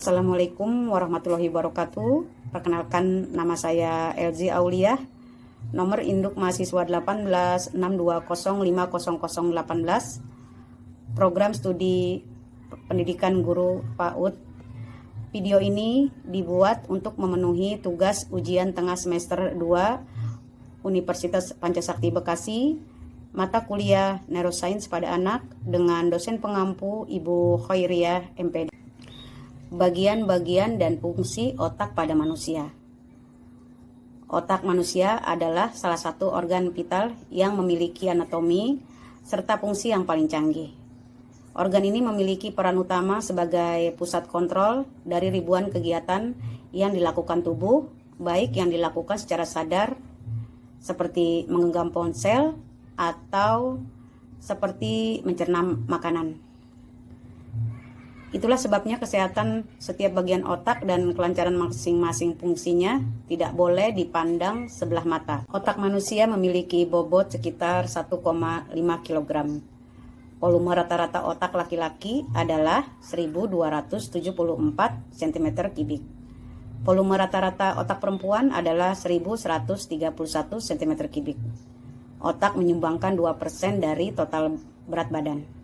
Assalamualaikum warahmatullahi wabarakatuh. Perkenalkan, nama saya Elzi Aulia. Nomor induk mahasiswa 1862050018. Program studi pendidikan guru PAUD. Video ini dibuat untuk memenuhi tugas ujian tengah semester 2 Universitas Pancasakti Bekasi, mata kuliah Neuroscience pada anak dengan dosen pengampu Ibu Khairiyah MPD. Bagian-bagian dan fungsi otak pada manusia. Otak manusia adalah salah satu organ vital yang memiliki anatomi serta fungsi yang paling canggih. Organ ini memiliki peran utama sebagai pusat kontrol dari ribuan kegiatan yang dilakukan tubuh, baik yang dilakukan secara sadar seperti menggenggam ponsel atau seperti mencerna makanan. Itulah sebabnya kesehatan setiap bagian otak dan kelancaran masing-masing fungsinya tidak boleh dipandang sebelah mata. Otak manusia memiliki bobot sekitar 1,5 kg. Volume rata-rata otak laki-laki adalah 1274 cm3. Volume rata-rata otak perempuan adalah 1131 cm3. Otak menyumbangkan 2% dari total berat badan.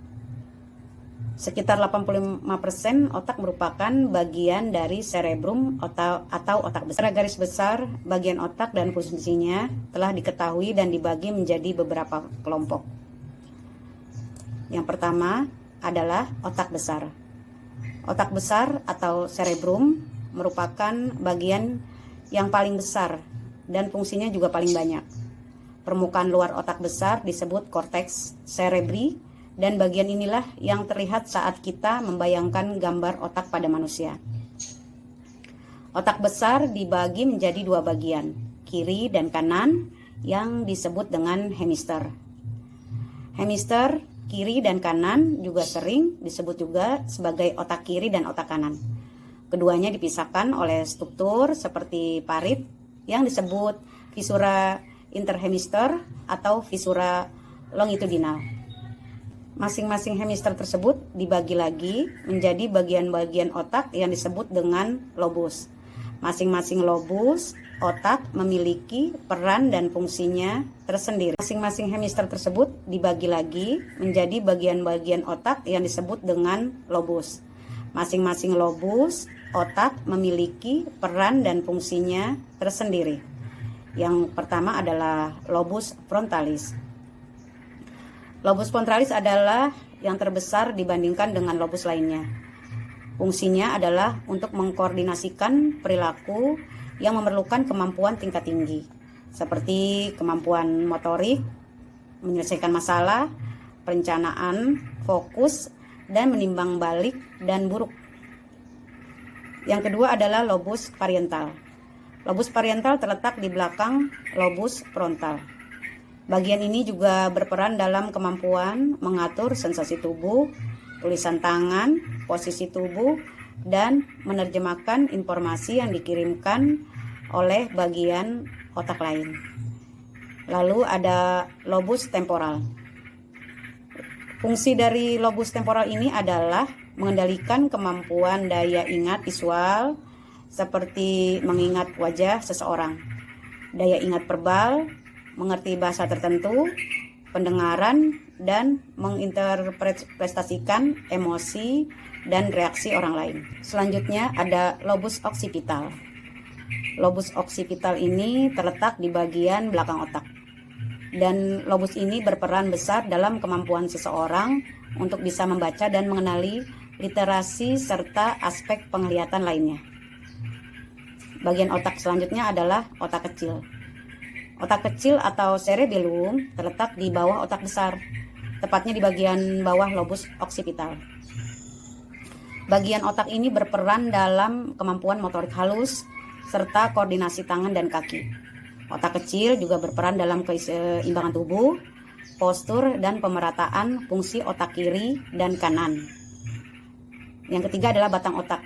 Sekitar 85% otak merupakan bagian dari cerebrum atau otak besar. Secara garis besar, bagian otak dan fungsinya telah diketahui dan dibagi menjadi beberapa kelompok. Yang pertama adalah otak besar. Otak besar atau cerebrum merupakan bagian yang paling besar dan fungsinya juga paling banyak. Permukaan luar otak besar disebut korteks cerebri, dan bagian inilah yang terlihat saat kita membayangkan gambar otak pada manusia. Otak besar dibagi menjadi dua bagian, kiri dan kanan, yang disebut dengan hemisfer. Hemisfer kiri dan kanan juga sering disebut juga sebagai otak kiri dan otak kanan. Keduanya dipisahkan oleh struktur seperti parit yang disebut fisura interhemisfer atau fisura longitudinal. Masing-masing hemisfer tersebut dibagi lagi menjadi bagian-bagian otak yang disebut dengan lobus. Masing-masing lobus otak memiliki peran dan fungsinya tersendiri. Masing-masing hemisfer tersebut dibagi lagi menjadi bagian-bagian otak yang disebut dengan lobus. Masing-masing lobus otak memiliki peran dan fungsinya tersendiri. Yang pertama adalah lobus frontalis. Lobus frontalis adalah yang terbesar dibandingkan dengan lobus lainnya. Fungsinya adalah untuk mengkoordinasikan perilaku yang memerlukan kemampuan tingkat tinggi, seperti kemampuan motorik, menyelesaikan masalah, perencanaan, fokus, dan menimbang balik dan buruk. Yang kedua adalah lobus parietal. Lobus parietal terletak di belakang lobus frontal. Bagian ini juga berperan dalam kemampuan mengatur sensasi tubuh, tulisan tangan, posisi tubuh, dan menerjemahkan informasi yang dikirimkan oleh bagian otak lain. Lalu ada lobus temporal. Fungsi dari lobus temporal ini adalah mengendalikan kemampuan daya ingat visual seperti mengingat wajah seseorang, daya ingat verbal, mengerti bahasa tertentu, pendengaran, dan menginterpretasikan emosi dan reaksi orang lain. Selanjutnya ada lobus oksipital. Lobus oksipital ini terletak di bagian belakang otak. Dan lobus ini berperan besar dalam kemampuan seseorang untuk bisa membaca dan mengenali literasi serta aspek penglihatan lainnya. Bagian otak selanjutnya adalah otak kecil. Otak kecil atau cerebellum terletak di bawah otak besar, tepatnya di bagian bawah lobus oksipital. Bagian otak ini berperan dalam kemampuan motorik halus serta koordinasi tangan dan kaki. Otak kecil juga berperan dalam keseimbangan tubuh, postur, dan pemerataan fungsi otak kiri dan kanan. Yang ketiga adalah batang otak.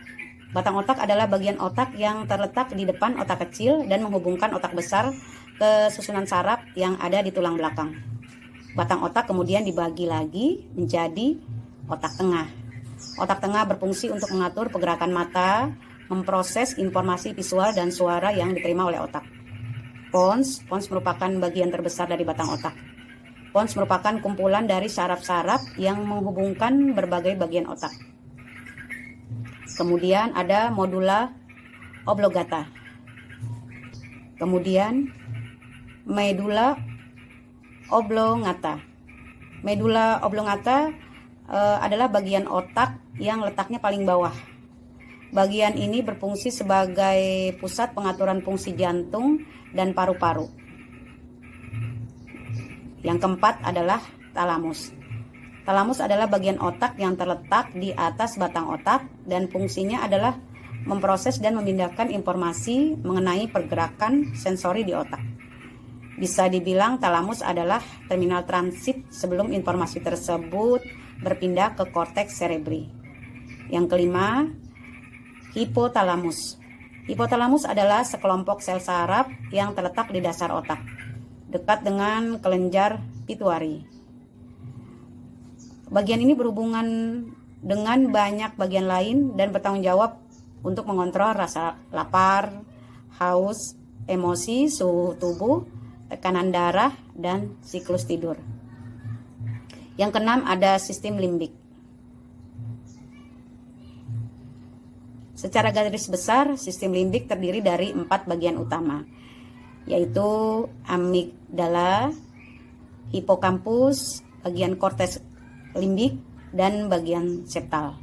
Batang otak adalah bagian otak yang terletak di depan otak kecil dan menghubungkan otak besar ke susunan saraf yang ada di tulang belakang. Batang otak kemudian dibagi lagi menjadi otak tengah. Otak tengah berfungsi untuk mengatur pergerakan mata, memproses informasi visual dan suara yang diterima oleh otak. Pons merupakan bagian terbesar dari batang otak. Pons merupakan kumpulan dari saraf-saraf yang menghubungkan berbagai bagian otak. Kemudian ada modula oblongata. Kemudian medula oblongata. Medula oblongata adalah bagian otak yang letaknya paling bawah. Bagian ini berfungsi sebagai pusat pengaturan fungsi jantung dan paru-paru. Yang keempat adalah talamus. Talamus adalah bagian otak yang terletak di atas batang otak dan fungsinya adalah memproses dan memindahkan informasi mengenai pergerakan sensori di otak. Bisa dibilang talamus adalah terminal transit sebelum informasi tersebut berpindah ke korteks cerebri. Yang kelima, hipotalamus. Hipotalamus adalah sekelompok sel saraf yang terletak di dasar otak, dekat dengan kelenjar pituitari. Bagian ini berhubungan dengan banyak bagian lain dan bertanggung jawab untuk mengontrol rasa lapar, haus, emosi, suhu tubuh, tekanan darah, dan siklus tidur. Yang keenam ada sistem limbik. Secara garis besar, sistem limbik terdiri dari 4 bagian utama, yaitu amigdala, hipokampus, bagian korteks limbik, dan bagian septal.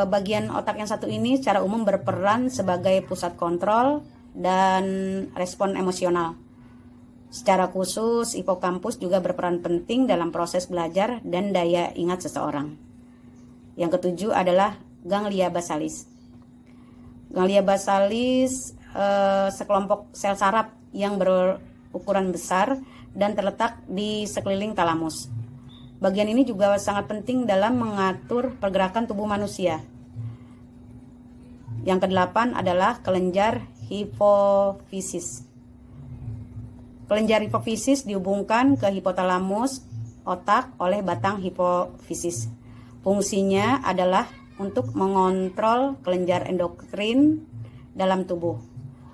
Bagian otak yang satu ini secara umum berperan sebagai pusat kontrol dan respon emosional. Secara khusus, hipokampus juga berperan penting dalam proses belajar dan daya ingat seseorang. Yang ketujuh adalah ganglia basalis. Ganglia basalis sekelompok sel saraf yang berukuran besar dan terletak di sekeliling talamus. Bagian ini juga sangat penting dalam mengatur pergerakan tubuh manusia. Yang kedelapan adalah kelenjar hipofisis. Kelenjar hipofisis dihubungkan ke hipotalamus otak oleh batang hipofisis. Fungsinya adalah untuk mengontrol kelenjar endokrin dalam tubuh.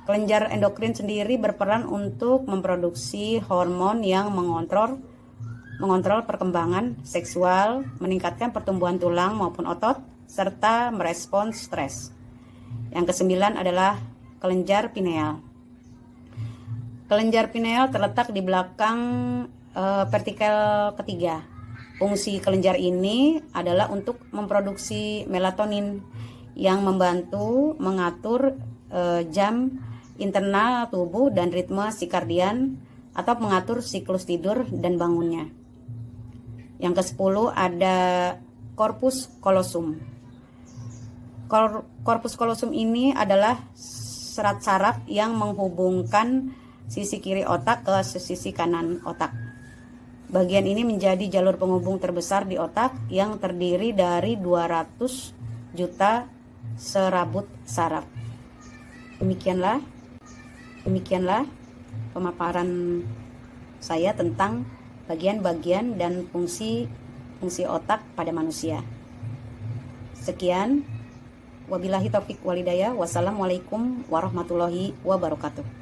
Kelenjar endokrin sendiri berperan untuk memproduksi hormon yang mengontrol perkembangan seksual, meningkatkan pertumbuhan tulang maupun otot, serta merespons stres. Yang kesembilan adalah kelenjar pineal. Kelenjar pineal terletak di belakang vertikal ketiga. Fungsi kelenjar ini adalah untuk memproduksi melatonin yang membantu mengatur jam internal tubuh dan ritme sirkadian atau mengatur siklus tidur dan bangunnya. Yang ke-10 ada corpus callosum. Corpus callosum ini adalah serat saraf yang menghubungkan sisi kiri otak ke sisi kanan otak. Bagian ini menjadi jalur penghubung terbesar di otak yang terdiri dari 200 juta serabut saraf. Demikianlah pemaparan saya tentang bagian-bagian dan fungsi otak pada manusia. Sekian, wabillahi taufik walhidayah. Wassalamualaikum warahmatullahi wabarakatuh.